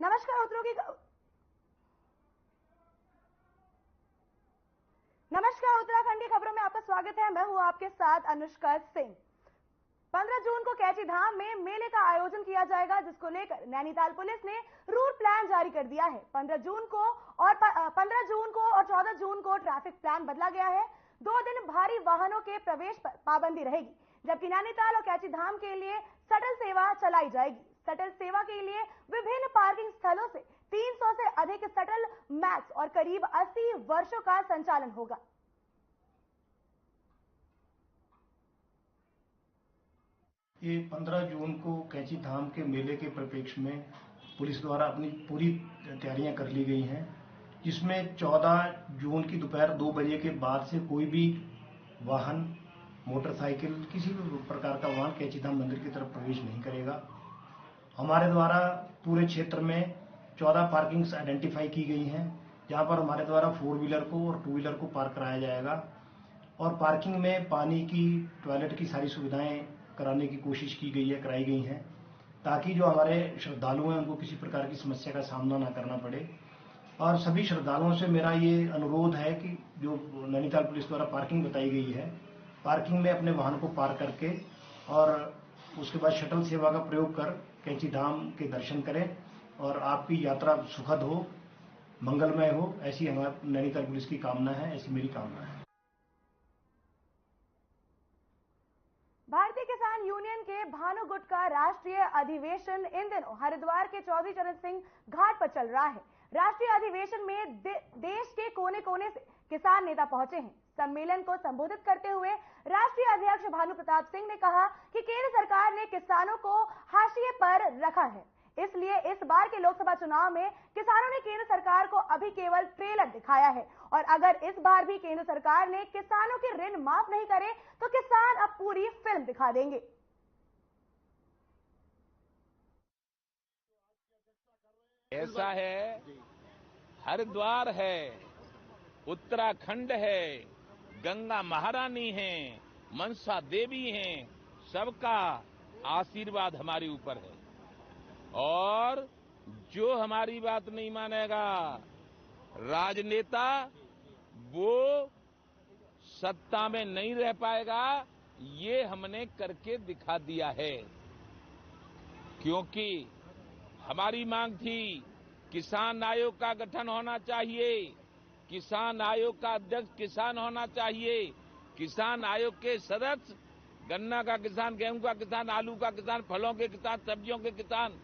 नमस्कार, उत्तराखंड की खबरों में आपका स्वागत है। मैं हूं आपके साथ अनुष्का सिंह। 15 जून को कैची धाम में मेले का आयोजन किया जाएगा, जिसको लेकर नैनीताल पुलिस ने रूट प्लान जारी कर दिया है। 15 जून को और 14 जून को ट्रैफिक प्लान बदला गया है। 2 दिन भारी वाहनों के प्रवेश पर पाबंदी रहेगी, जबकि नैनीताल और कैची धाम के लिए शटल सेवा चलाई जाएगी। शटल सेवा के लिए विभिन्न पार्किंग स्थलों से 300 से अधिक शटल मैक्स और करीब 80 वर्षों का संचालन होगा। ये 15 जून को कैची धाम के मेले के परिप्रेक्ष्य में पुलिस द्वारा अपनी पूरी तैयारियां कर ली गई हैं, जिसमें 14 जून की दोपहर 2 बजे के बाद से कोई भी वाहन, मोटरसाइकिल, किसी भी प्रकार का वाहन कैची धाम मंदिर की तरफ प्रवेश नहीं करेगा। हमारे द्वारा पूरे क्षेत्र में 14 पार्किंग्स आइडेंटिफाई की गई हैं, जहां पर हमारे द्वारा 4 व्हीलर को और 2 व्हीलर को पार्क कराया जाएगा और पार्किंग में पानी की, टॉयलेट की सारी सुविधाएं कराने की कोशिश की गई है, कराई गई हैं, ताकि जो हमारे श्रद्धालु हैं उनको किसी प्रकार की समस्या का सामना ना करना पड़े। और सभी श्रद्धालुओं से मेरा ये अनुरोध है कि जो नैनीताल पुलिस द्वारा पार्किंग बताई गई है, पार्किंग में अपने वाहन को पार्क करके और उसके बाद शटल सेवा का प्रयोग कर कैची धाम के दर्शन करें और आपकी यात्रा सुखद हो, मंगलमय हो, ऐसी हमारी नैनीताल पुलिस की कामना है, ऐसी मेरी कामना है। भारतीय किसान यूनियन के भानु गुट का राष्ट्रीय अधिवेशन इन दिनों हरिद्वार के चौधरी चरण सिंह घाट पर चल रहा है। राष्ट्रीय अधिवेशन में देश के कोने कोने से किसान नेता पहुंचे हैं। सम्मेलन को संबोधित करते हुए राष्ट्रीय अध्यक्ष भानु प्रताप सिंह ने कहा कि केंद्र सरकार ने किसानों को हाशिए पर रखा है, इसलिए इस बार के लोकसभा चुनाव में किसानों ने केंद्र सरकार को अभी केवल ट्रेलर दिखाया है और अगर इस बार भी केंद्र सरकार ने किसानों के ऋण माफ नहीं करे तो किसान अब पूरी फिल्म दिखा देंगे। ऐसा है, हरिद्वार है, उत्तराखंड है, गंगा महारानी है, मनसा देवी हैं, सबका आशीर्वाद हमारे ऊपर है और जो हमारी बात नहीं मानेगा राजनेता वो सत्ता में नहीं रह पाएगा, ये हमने करके दिखा दिया है। क्योंकि हमारी मांग थी किसान आयोग का गठन होना चाहिए, किसान आयोग का अध्यक्ष किसान होना चाहिए, किसान आयोग के सदस्य गन्ना का किसान, गेहूं का किसान, आलू का किसान, फलों के किसान, सब्जियों के किसान।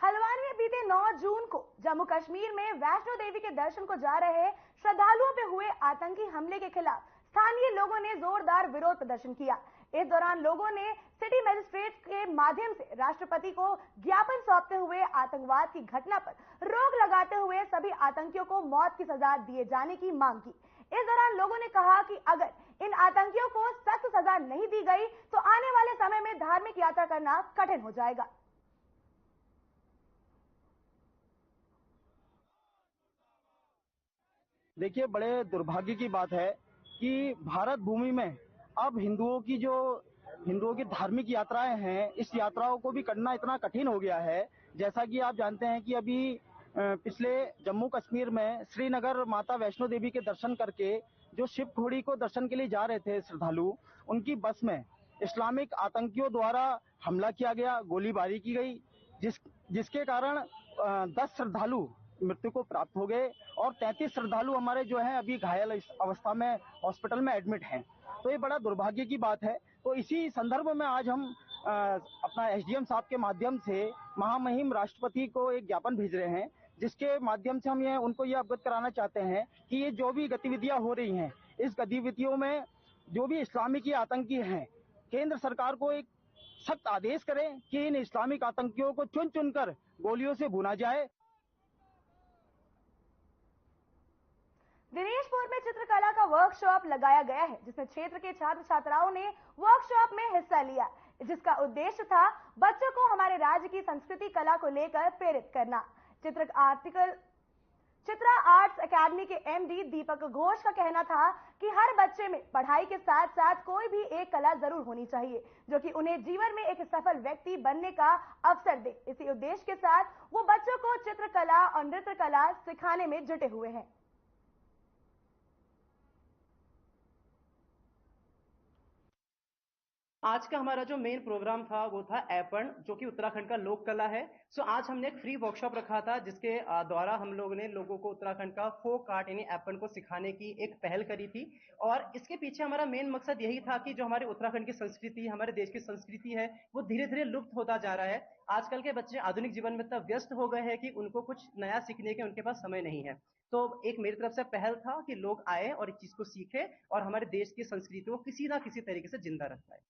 हल्द्वानी में बीते 9 जून को जम्मू कश्मीर में वैष्णो देवी के दर्शन को जा रहे श्रद्धालुओं पे हुए आतंकी हमले के खिलाफ स्थानीय लोगों ने जोरदार विरोध प्रदर्शन किया। इस दौरान लोगों ने सिटी मजिस्ट्रेट के माध्यम से राष्ट्रपति को ज्ञापन सौंपते हुए आतंकवाद की घटना पर रोक लगाते हुए सभी आतंकियों को मौत की सजा दिए जाने की मांग की। इस दौरान लोगों ने कहा कि अगर इन आतंकियों को सख्त सजा नहीं दी गई तो आने वाले समय में धार्मिक यात्रा करना कठिन हो जाएगा। देखिए, बड़े दुर्भाग्य की बात है कि भारत भूमि में अब हिंदुओं की धार्मिक यात्राएं हैं, इस यात्राओं को भी करना इतना कठिन हो गया है। जैसा कि आप जानते हैं कि अभी पिछले जम्मू कश्मीर में श्रीनगर माता वैष्णो देवी के दर्शन करके जो शिव खोड़ी को दर्शन के लिए जा रहे थे श्रद्धालु, उनकी बस में इस्लामिक आतंकियों द्वारा हमला किया गया, गोलीबारी की गई, जिसके कारण 10 श्रद्धालु मृत्यु को प्राप्त हो गए और 33 श्रद्धालु हमारे जो हैं अभी घायल अवस्था में हॉस्पिटल में एडमिट हैं। तो ये बड़ा दुर्भाग्य की बात है। तो इसी संदर्भ में आज हम अपना एसडीएम साहब के माध्यम से महामहिम राष्ट्रपति को एक ज्ञापन भेज रहे हैं, जिसके माध्यम से हम उनको ये अवगत कराना चाहते हैं कि ये जो भी गतिविधियां हो रही हैं, इस गतिविधियों में जो भी इस्लामिक आतंकी हैं, केंद्र सरकार को एक सख्त आदेश करें कि इन इस्लामिक आतंकियों को चुन चुनकर गोलियों से भुना जाए। दिनेशपुर में चित्रकला का वर्कशॉप लगाया गया है, जिसमें क्षेत्र के छात्र छात्राओं ने वर्कशॉप में हिस्सा लिया, जिसका उद्देश्य था बच्चों को हमारे राज्य की संस्कृति कला को लेकर प्रेरित करना। चित्रा आर्ट्स एकेडमी के एमडी दीपक घोष का कहना था कि हर बच्चे में पढ़ाई के साथ साथ कोई भी एक कला जरूर होनी चाहिए जो कि उन्हें जीवन में एक सफल व्यक्ति बनने का अवसर दे। इसी उद्देश्य के साथ वो बच्चों को चित्रकला और नृत्य कला सिखाने में जुटे हुए हैं। आज का हमारा जो मेन प्रोग्राम था वो था ऐपण, जो कि उत्तराखंड का लोक कला है। सो आज हमने एक फ्री वर्कशॉप रखा था जिसके द्वारा हम लोगों ने लोगों को उत्तराखंड का फोक आर्ट यानी ऐपण को सिखाने की एक पहल करी थी। और इसके पीछे हमारा मेन मकसद यही था कि जो हमारे उत्तराखंड की संस्कृति, हमारे देश की संस्कृति है, वो धीरे धीरे लुप्त होता जा रहा है। आजकल के बच्चे आधुनिक जीवन में इतना व्यस्त हो गए हैं कि उनको कुछ नया सीखने के उनके पास समय नहीं है। तो एक मेरी तरफ से पहल था कि लोग आए और इस चीज को सीखें और हमारे देश की संस्कृति को किसी ना किसी तरीके से जिंदा रख पाए।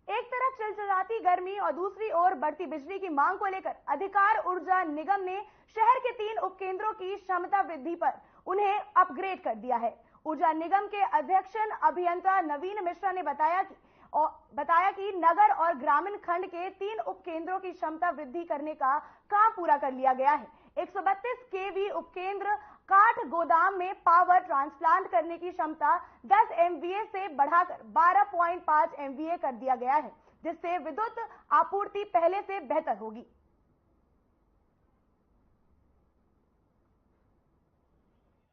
एक तरफ चिलचिलाती गर्मी और दूसरी ओर बढ़ती बिजली की मांग को लेकर अधिकार ऊर्जा निगम ने शहर के 3 उपकेंद्रों की क्षमता वृद्धि पर उन्हें अपग्रेड कर दिया है। ऊर्जा निगम के अध्यक्ष अभियंता नवीन मिश्रा ने बताया कि नगर और ग्रामीण खंड के 3 उपकेंद्रों की क्षमता वृद्धि करने का काम पूरा कर लिया गया है। 132 केवी उपकेंद्र काठ गोदाम में पावर ट्रांसप्लांट करने की क्षमता 10 एमवीए से बढ़ाकर 12.5 एमवीए कर दिया गया है, जिससे विद्युत आपूर्ति पहले से बेहतर होगी।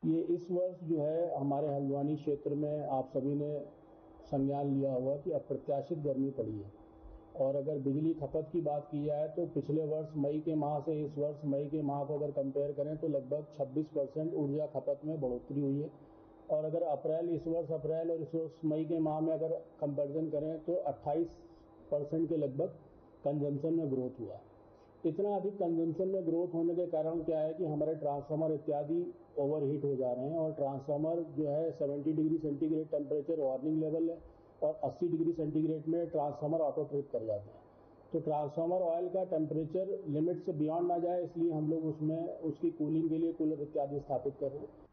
ये इस वर्ष जो है हमारे हल्द्वानी क्षेत्र में आप सभी ने संज्ञान लिया होगा कि अप्रत्याशित गर्मी पड़ी है। और अगर बिजली खपत की बात की जाए तो पिछले वर्ष मई के माह से इस वर्ष मई के माह को अगर कंपेयर करें तो लगभग 26% ऊर्जा खपत में बढ़ोतरी हुई है। और अगर इस वर्ष अप्रैल और इस वर्ष मई के माह में अगर कंपैरिजन करें तो 28% के लगभग कंजम्पशन में ग्रोथ हुआ। इतना अधिक कंजम्पशन में ग्रोथ होने के कारण क्या है कि हमारे ट्रांसफार्मर इत्यादि ओवरहीट हो जा रहे हैं और ट्रांसफार्मर जो है 70 degree centigrade temperature warning level है और 80 डिग्री सेंटीग्रेड में ट्रांसफार्मर ऑटो ट्रिप कर जाते हैं। तो ट्रांसफार्मर ऑयल का टेम्परेचर लिमिट से बियॉन्ड ना जाए, इसलिए हम लोग उसमें उसकी कूलिंग के लिए कूलर इत्यादि स्थापित कर रहे हैं।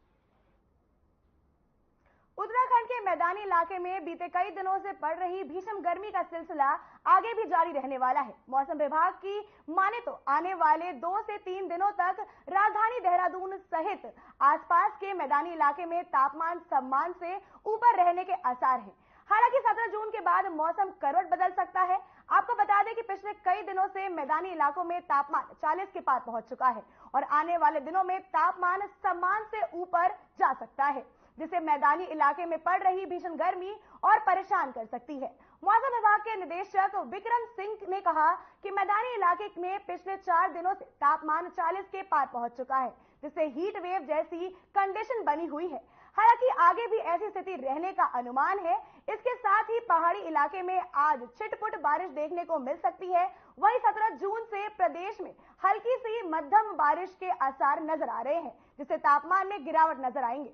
उत्तराखंड के मैदानी इलाके में बीते कई दिनों से पड़ रही भीषण गर्मी का सिलसिला आगे भी जारी रहने वाला है। मौसम विभाग की माने तो आने वाले 2 से 3 दिनों तक राजधानी देहरादून सहित आसपास के मैदानी इलाके में तापमान सामान्य से ऊपर रहने के आसार हैं। हालांकि 17 जून के बाद मौसम करवट बदल सकता है। आपको बता दें कि पिछले कई दिनों से मैदानी इलाकों में तापमान 40 के पार पहुंच चुका है और आने वाले दिनों में तापमान सामान्य से ऊपर जा सकता है, जिससे मैदानी इलाके में पड़ रही भीषण गर्मी और परेशान कर सकती है। मौसम विभाग के निदेशक विक्रम सिंह ने कहा कि मैदानी इलाके में पिछले 4 दिनों से तापमान 40 के पार पहुंच चुका है, जिससे हीट वेव जैसी कंडीशन बनी हुई है। हालांकि आगे भी ऐसी स्थिति रहने का अनुमान है। इसके साथ ही पहाड़ी इलाके में आज छिटपुट बारिश देखने को मिल सकती है। वहीं 17 जून से प्रदेश में हल्की सी मध्यम बारिश के आसार नजर आ रहे हैं, जिससे तापमान में गिरावट नजर आएंगे।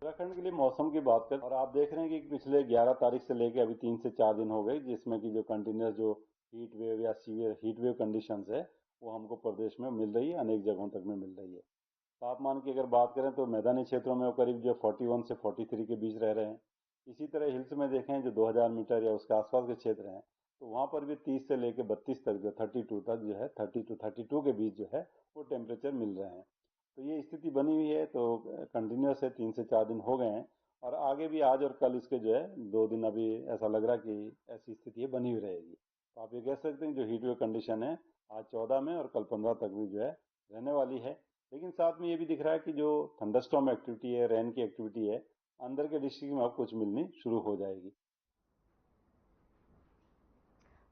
उत्तराखंड के लिए मौसम की बात करें और आप देख रहे हैं कि पिछले 11 तारीख से लेकर अभी 3 से 4 दिन हो गए, जिसमें कि जो कंटिन्यूस जो हीट वेव या सीवियर हीट वेव कंडीशंस है वो हमको प्रदेश में मिल रही है, अनेक जगहों तक में मिल रही है। तापमान की अगर बात करें तो मैदानी क्षेत्रों में वो करीब जो 41 से 43 के बीच रह रहे हैं। इसी तरह हिल्स में देखें जो 2000 मीटर या उसके आसपास के क्षेत्र हैं तो वहाँ पर भी 30 से लेकर 32 तक जो 32 तक जो है 30 to 32 के बीच जो है वो टेम्परेचर मिल रहे हैं। तो ये स्थिति बनी हुई है, तो कंटिन्यूस है, 3 से 4 दिन हो गए हैं और आगे भी आज और कल इसके जो है 2 दिन अभी ऐसा लग रहा है कि ऐसी स्थिति बनी हुई रहेगी। तो आप ये कह सकते हैं जो हीट वेव कंडीशन है आज 14 में और कल 15 तक भी जो है रहने वाली है। लेकिन साथ में ये भी दिख रहा है कि जो थंडरस्टॉर्म एक्टिविटी है, रेन की एक्टिविटी है, अंदर के डिस्ट्रिक्ट में अब कुछ मिलनी शुरू हो जाएगी।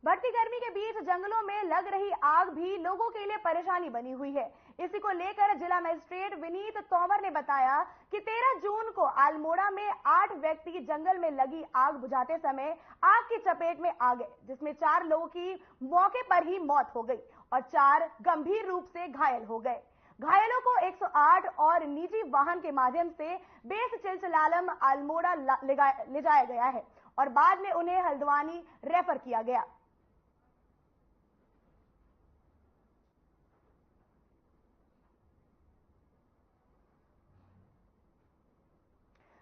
बढ़ती गर्मी के बीच जंगलों में लग रही आग भी लोगों के लिए परेशानी बनी हुई है। इसी को लेकर जिला मजिस्ट्रेट विनीत तोमर ने बताया कि 13 जून को अल्मोड़ा में 8 व्यक्ति जंगल में लगी आग बुझाते समय आग की चपेट में आ गए, जिसमें 4 लोगों की मौके पर ही मौत हो गई और 4 गंभीर रूप से घायल हो गए। घायलों को 108 और निजी वाहन के माध्यम से बेस चिलचिलालम अल्मोड़ा ले जाया गया है और बाद में उन्हें हल्द्वानी रेफर किया गया।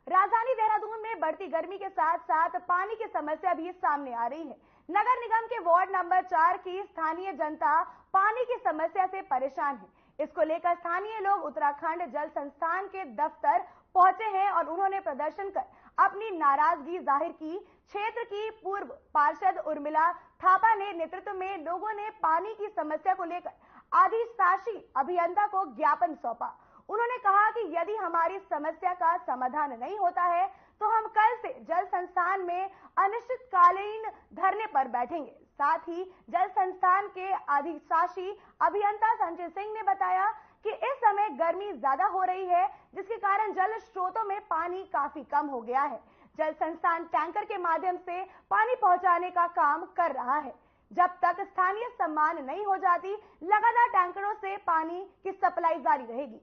राजधानी देहरादून में में बढ़ती गर्मी के साथ साथ पानी की समस्या भी सामने आ रही है। नगर निगम के वार्ड नंबर 4 की स्थानीय जनता पानी की समस्या से परेशान है। इसको लेकर स्थानीय लोग उत्तराखंड जल संस्थान के दफ्तर पहुंचे हैं और उन्होंने प्रदर्शन कर अपनी नाराजगी जाहिर की। क्षेत्र की पूर्व पार्षद उर्मिला थापा ने नेतृत्व में लोगों ने पानी की समस्या को लेकर अधिशासी अभियंता को ज्ञापन सौंपा। उन्होंने कहा कि यदि हमारी समस्या का समाधान नहीं होता है तो हम कल से जल संस्थान में अनिश्चितकालीन धरने पर बैठेंगे। साथ ही जल संस्थान के अधिशासी अभियंता संजय सिंह ने बताया कि इस समय गर्मी ज्यादा हो रही है, जिसके कारण जल स्रोतों में पानी काफी कम हो गया है। जल संस्थान टैंकर के माध्यम से पानी पहुंचाने का काम कर रहा है। जब तक स्थानीय सम्मान नहीं हो जाती, लगातार टैंकरों से पानी की सप्लाई जारी रहेगी।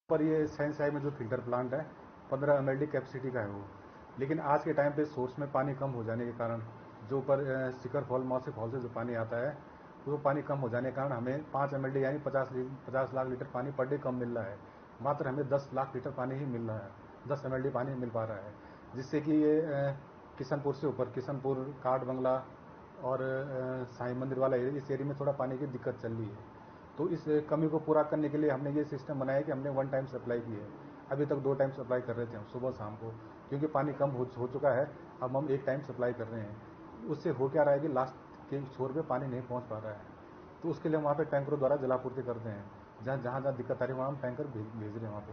पर ये सैनसाई में जो फिल्टर प्लांट है 15 mld कैपेसिटी का है वो, लेकिन आज के टाइम पे सोर्स में पानी कम हो जाने के कारण जो ऊपर शिखर फॉल मौसी फॉल से जो पानी आता है वो पानी कम हो जाने के कारण हमें 5 mld यानी 50 लाख लीटर पानी पर डे कम मिल रहा है। मात्र हमें 10 लाख लीटर पानी ही मिल रहा है, 10 mld पानी मिल पा रहा है, जिससे कि ये किशनपुर से ऊपर किशनपुर काट बंगला और साईं मंदिर वाला एरिया, इस एरिया में थोड़ा पानी की दिक्कत चल रही है। तो इस कमी को पूरा करने के लिए हमने ये सिस्टम बनाया कि हमने 1 टाइम सप्लाई की है। अभी तक 2 टाइम सप्लाई कर रहे थे हम सुबह शाम को, क्योंकि पानी कम हो चुका है। अब हम 1 टाइम सप्लाई कर रहे हैं। उससे हो क्या रहा है कि लास्ट के छोर पे पानी नहीं पहुंच पा रहा है, तो उसके लिए हम वहाँ पे टैंकरों द्वारा जलापूर्ति करते हैं। जहाँ दिक्कत आ रही है वहाँ हम टैंकर भेज रहे हैं वहाँ पे।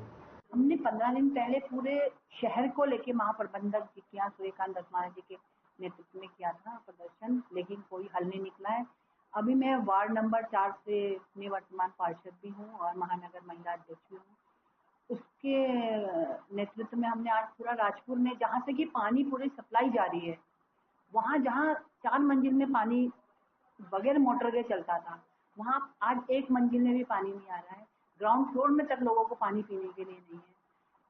हमने 15 दिन पहले पूरे शहर को लेके महाप्रबंधक जी के यहाँ सूर्यकांत दसमाना जी के नेतृत्व में किया था प्रदर्शन, लेकिन कोई हल नहीं निकला है। अभी मैं वार्ड नंबर 4 से निवर्तमान पार्षद भी हूँ और महानगर महिला अध्यक्ष भी हूँ। उसके नेतृत्व में हमने आज पूरा राजपुर में, जहाँ से कि पानी पूरी सप्लाई जा रही है, वहाँ जहाँ 4 मंजिल में पानी बगैर मोटर के चलता था, वहाँ आज 1 मंजिल में भी पानी नहीं आ रहा है। ग्राउंड फ्लोर में तक लोगों को पानी पीने के लिए नहीं है।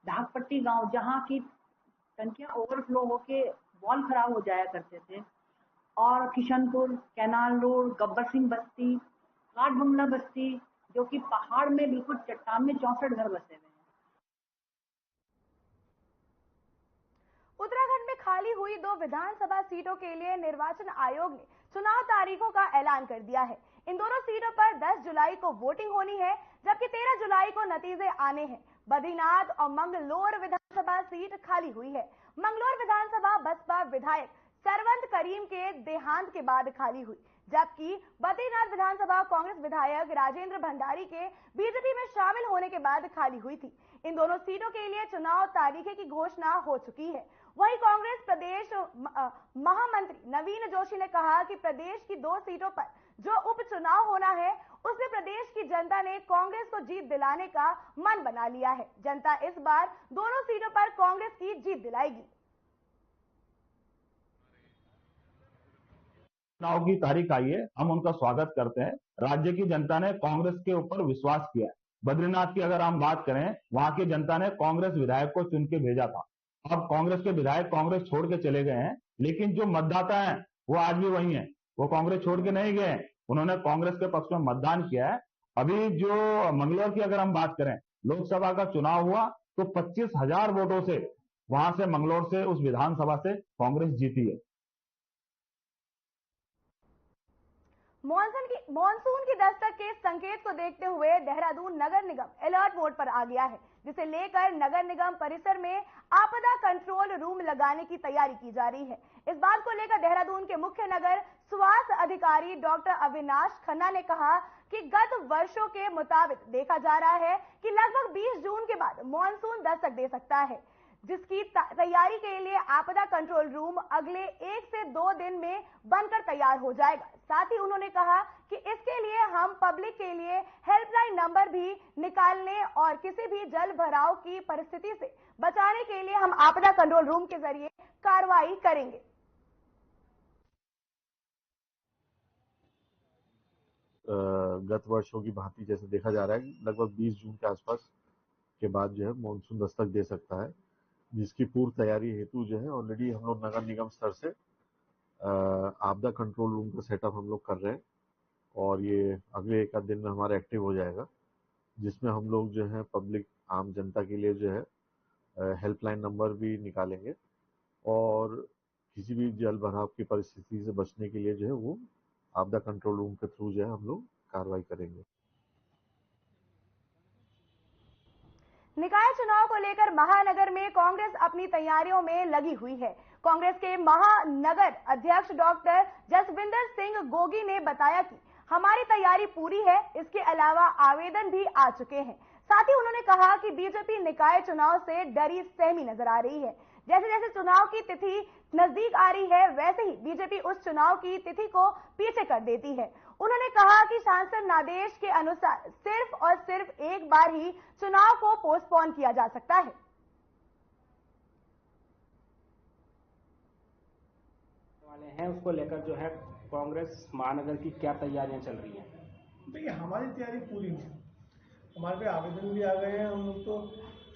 ढाकपट्टी गांव, जहाँ की टंकियां ओवरफ्लो होके वॉल खराब हो जाया करते थे, और किशनपुर, कैनाल रोड, गब्बर सिंह बस्ती, काट बंगला बस्ती, जो कि पहाड़ में बिल्कुल चट्टान में 64 घर बसे हुए हैं। उत्तराखंड में खाली हुई 2 विधानसभा सीटों के लिए निर्वाचन आयोग ने चुनाव तारीखों का ऐलान कर दिया है। इन दोनों सीटों पर 10 जुलाई को वोटिंग होनी है, जबकि 13 जुलाई को नतीजे आने हैं। बद्रीनाथ और मंगलोर विधानसभा सीट खाली हुई है। मंगलोर विधानसभा बसपा विधायक सरवंत करीम के देहांत के बाद खाली हुई, जबकि बद्रीनाथ विधानसभा कांग्रेस विधायक राजेंद्र भंडारी के बीजेपी में शामिल होने के बाद खाली हुई थी। इन दोनों सीटों के लिए चुनाव तारीखें की घोषणा हो चुकी है। वहीं कांग्रेस प्रदेश महामंत्री नवीन जोशी ने कहा कि प्रदेश की 2 सीटों पर जो उपचुनाव होना है, उसमें प्रदेश की जनता ने कांग्रेस को जीत दिलाने का मन बना लिया है। जनता इस बार दोनों सीटों पर कांग्रेस की जीत दिलाएगी। चुनाव की तारीख आई है, हम उनका स्वागत करते हैं। राज्य की जनता ने कांग्रेस के ऊपर विश्वास किया है। बद्रीनाथ की अगर हम बात करें, वहां की जनता ने कांग्रेस विधायक को चुन के भेजा था। अब कांग्रेस के विधायक कांग्रेस छोड़ के चले गए हैं, लेकिन जो मतदाता हैं वो आज भी वही हैं। वो कांग्रेस छोड़ के नहीं गए, उन्होंने कांग्रेस के पक्ष में मतदान किया है। अभी जो मंगलौर की अगर हम बात करें, लोकसभा का चुनाव हुआ तो 25,000 वोटों से वहां से मंगलौर से उस विधानसभा से कांग्रेस जीती है। मॉनसून की दस्तक के संकेत को देखते हुए देहरादून नगर निगम अलर्ट मोड पर आ गया है, जिसे लेकर नगर निगम परिसर में आपदा कंट्रोल रूम लगाने की तैयारी की जा रही है। इस बात को लेकर देहरादून के मुख्य नगर स्वास्थ्य अधिकारी डॉक्टर अविनाश खन्ना ने कहा कि गत वर्षों के मुताबिक देखा जा रहा है कि लगभग 20 जून के बाद मॉनसून दस्तक दे सकता है, जिसकी तैयारी के लिए आपदा कंट्रोल रूम अगले 1 से 2 दिन में बनकर तैयार हो जाएगा। साथ ही उन्होंने कहा कि इसके लिए हम पब्लिक के लिए हेल्पलाइन नंबर भी निकालने और किसी भी जल भराव की परिस्थिति से बचाने के लिए हम आपदा कंट्रोल रूम के जरिए कार्रवाई करेंगे। गत वर्षों की भांति जैसे देखा जा रहा है, लगभग 20 जून के आसपास के बाद जो है मॉनसून दस्तक दे सकता है, जिसकी पूर्व तैयारी हेतु जो है ऑलरेडी हम लोग नगर निगम स्तर से आपदा कंट्रोल रूम का सेटअप हम लोग कर रहे हैं, और ये अगले 1 आध दिन में हमारा एक्टिव हो जाएगा, जिसमें हम लोग जो है पब्लिक आम जनता के लिए जो है हेल्पलाइन नंबर भी निकालेंगे और किसी भी जल भराव की परिस्थिति से बचने के लिए जो है वो आपदा कंट्रोल रूम के थ्रू जो है हम लोग कार्रवाई करेंगे। निकाय चुनाव को लेकर महानगर में कांग्रेस अपनी तैयारियों में लगी हुई है। कांग्रेस के महानगर अध्यक्ष डॉक्टर जसविंदर सिंह गोगी ने बताया कि हमारी तैयारी पूरी है, इसके अलावा आवेदन भी आ चुके हैं। साथ ही उन्होंने कहा कि बीजेपी निकाय चुनाव से डरी सहमी नजर आ रही है। जैसे जैसे चुनाव की तिथि नजदीक आ रही है, वैसे ही बीजेपी उस चुनाव की तिथि को पीछे कर देती है। उन्होंने कहा कि सांसद आदेश के अनुसार सिर्फ और सिर्फ एक बार ही चुनाव को पोस्टपोन किया जा सकता है। वाले हैं उसको लेकर जो है कांग्रेस महानगर की क्या तैयारियां चल रही हैं? देखिए, हमारी तैयारी पूरी है। हमारे पे आवेदन भी आ गए हैं। हम लोग तो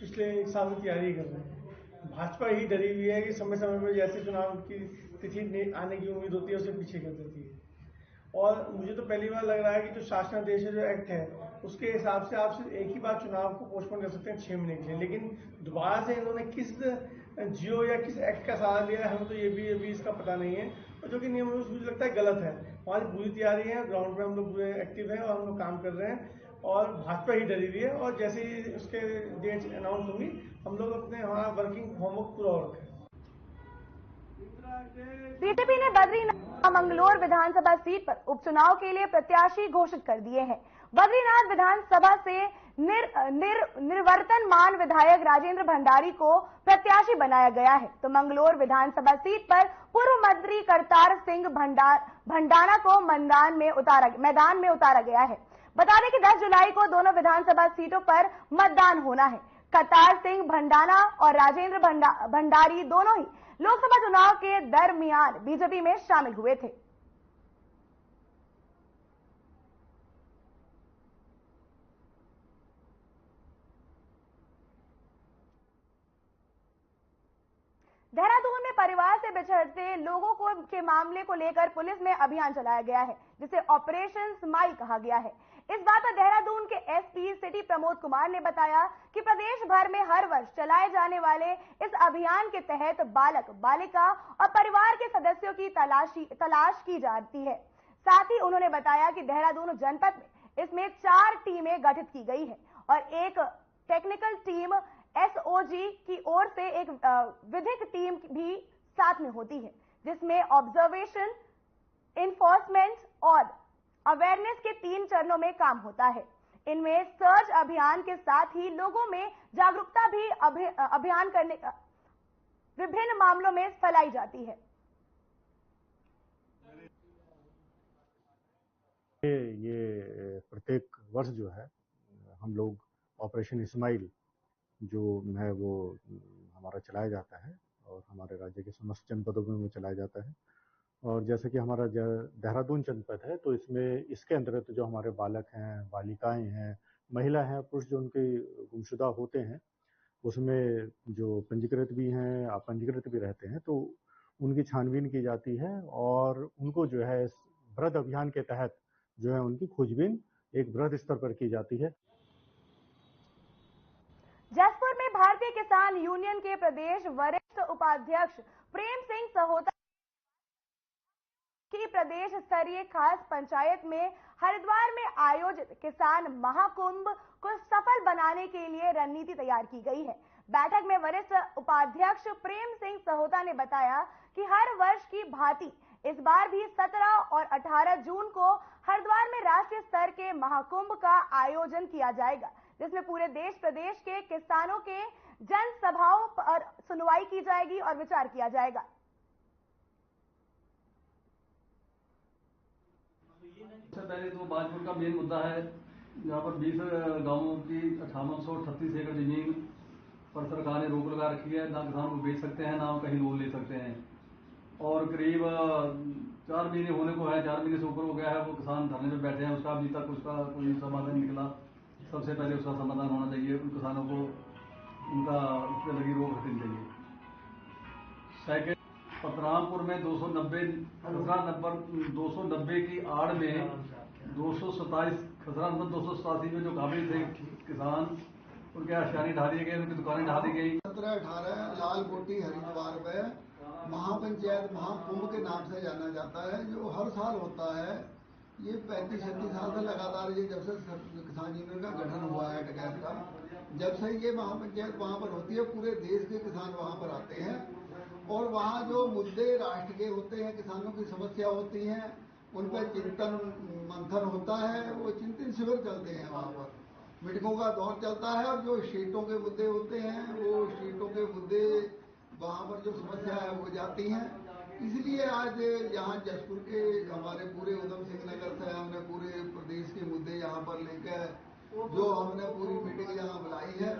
पिछले 1 साल से तैयारी कर रहे हैं। भाजपा ही डरी हुई है कि समय समय पर जैसे चुनाव की तिथि आने की उम्मीद होती है उसे पीछे कर देती है। और मुझे तो पहली बार लग रहा है कि जो शासनादेश जो एक्ट है उसके हिसाब से आप सिर्फ एक ही बार चुनाव को पोस्टपोन कर सकते हैं 6 महीने के लिए। लेकिन दोबारा से इन्होंने किस जियो या किस एक्ट का सहारा लिया है, हमें तो ये भी इसका पता नहीं है। और जो कि नियम मुझे लगता है गलत है। हमारी पूरी तैयारी है, ग्राउंड पे हम लोग पूरे एक्टिव हैं और हम लोग काम कर रहे हैं। और भाजपा ही डरी हुई है और जैसे ही उसके डेट अनाउंस होंगी हम लोग अपने हमारा वर्किंग होमवर्क पूरा और करें। बीजेपी ने बद्रीनाथ मंगलोर विधानसभा सीट पर उपचुनाव के लिए प्रत्याशी घोषित कर दिए हैं। बद्रीनाथ विधानसभा से निर्वर्तमान विधायक राजेंद्र भंडारी को प्रत्याशी बनाया गया है, तो मंगलोर विधानसभा सीट पर पूर्व मंत्री करतार सिंह भंडाना को मैदान में उतारा गया है। बता दें कि 10 जुलाई को दोनों विधानसभा सीटों पर मतदान होना है। करतार सिंह भंडाना और राजेंद्र भंडारी दोनों ही लोकसभा चुनाव के दरमियान बीजेपी में शामिल हुए थे। देहरादून में परिवार से बिछड़ते लोगों के मामले को लेकर पुलिस में अभियान चलाया गया है, जिसे ऑपरेशन स्माइल कहा गया है। इस बात पर देहरादून के एसपी सिटी प्रमोद कुमार ने बताया कि प्रदेश भर में हर वर्ष चलाए जाने वाले इस अभियान के तहत बालक, बालिका और परिवार के सदस्यों की तलाश की जाती है। साथ ही उन्होंने बताया कि देहरादून जनपद में इसमें 4 टीमें गठित की गई है और एक टेक्निकल टीम एसओजी की ओर से एक विधिक टीम भी साथ में होती है, जिसमें ऑब्जर्वेशन, इन्फोर्समेंट और अवेयरनेस के 3 चरणों में काम होता है। इनमें सर्च अभियान के साथ ही लोगों में जागरूकता भी अभियान करने का विभिन्न मामलों में फैलाई जाती है। ये प्रत्येक वर्ष जो है हम लोग ऑपरेशन स्माइल जो है वो हमारा चलाया जाता है और हमारे राज्य के समस्त जनपदों में चलाया जाता है। और जैसे कि हमारा देहरादून जनपद है तो इसमें इसके अंतर्गत जो हमारे बालक हैं, बालिकाएं हैं, महिला हैं, पुरुष जो उनके गुमशुदा होते हैं उसमें जो पंजीकृत भी हैं, अपंजीकृत भी रहते हैं, तो उनकी छानबीन की जाती है और उनको जो है इस वृहद अभियान के तहत जो है उनकी खोजबीन एक वृहद स्तर पर की जाती है। जसपुर में भारतीय किसान यूनियन के प्रदेश वरिष्ठ उपाध्यक्ष प्रेम सिंह सहोता की प्रदेश स्तरीय खास पंचायत में हरिद्वार में आयोजित किसान महाकुंभ को सफल बनाने के लिए रणनीति तैयार की गई है। बैठक में वरिष्ठ उपाध्यक्ष प्रेम सिंह सहोता ने बताया कि हर वर्ष की भांति इस बार भी 17 और 18 जून को हरिद्वार में राष्ट्रीय स्तर के महाकुंभ का आयोजन किया जाएगा, जिसमें पूरे देश प्रदेश के किसानों के जनसभाओं पर सुनवाई की जाएगी और विचार किया जाएगा। सबसे पहले तो बाजपुर का मेन मुद्दा है, यहाँ पर 20 गांवों की 5838 एकड़ जमीन पर सरकार ने रोक लगा रखी है। ना किसान को बेच सकते हैं, ना कहीं लोन ले सकते हैं और करीब 4 महीने होने को है, 4 महीने से ऊपर हो गया है। वो किसान धरने में बैठे हैं, उसका अभी तक उसका कोई समाधान निकला। सबसे पहले उसका समाधान होना चाहिए, उन किसानों को उनका उस पर लगी रोक हटनी चाहिए। सेकेंड, पतरामपुर में 290 की आड़ में 227 खसरा नंबर 287 में जो काबिल थे किसान, उनके आशियाने ढा दिए गए, उनकी दुकानें ढा दी गई। 17-18 लाल कोठी हरिद्वार में महापंचायत महाकुंभ के नाम से जाना जाता है, जो हर साल होता है। ये 35-36 साल से लगातार, ये जब से किसान यूनियन का गठन हुआ है टिकैत का, जब से ये महापंचायत वहाँ पर होती है, पूरे देश के किसान वहाँ पर आते हैं और वहाँ जो मुद्दे राष्ट्र के होते हैं, किसानों की समस्या होती हैं, उन पर चिंतन मंथन होता है। वो चिंतन शिविर चलते हैं वहाँ पर, मीटिंगों का दौर चलता है और जो स्टेटों के मुद्दे होते हैं, वो स्टेटों के मुद्दे वहाँ पर जो समस्या है हो जाती हैं। इसलिए आज यहाँ जसपुर के हमारे पूरे उधम सिंह नगर से हमने पूरे प्रदेश के मुद्दे यहाँ पर लेकर जो हमने पूरी मीटिंग यहाँ बुलाई है,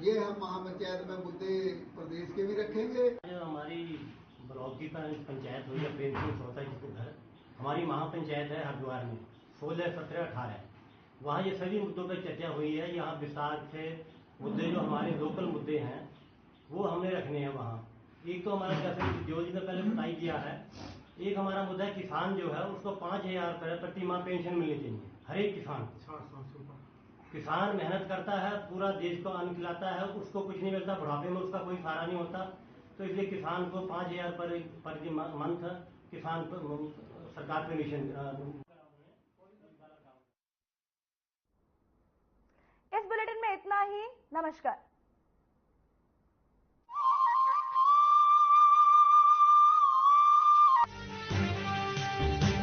ये हम महापंचायत में मुद्दे प्रदेश के भी रखेंगे। हमारी ब्लॉक की पंचायत हुई है प्रेमचंद चौथा जिसके घर, हमारी महापंचायत है हरिद्वार में 16, 17, 18, वहाँ ये सभी मुद्दों पर चर्चा हुई है। यहाँ विस्तार से मुद्दे जो हमारे लोकल मुद्दे हैं वो हमने रखने हैं वहाँ। एक तो हमारा जैसे जो जी ने पहले बताई दिया है, एक हमारा मुद्दा है किसान जो है उसको 5,000 रुपये प्रति माह पेंशन मिलनी चाहिए। हर एक किसान मेहनत करता है, पूरा देश को अन्न खिलाता है, उसको कुछ नहीं मिलता, बुढ़ापे में उसका कोई सहारा नहीं होता, तो इसलिए किसान को 5,000 पर मंथ किसान सरकार परमिशन। इस बुलेटिन में इतना ही। नमस्कार।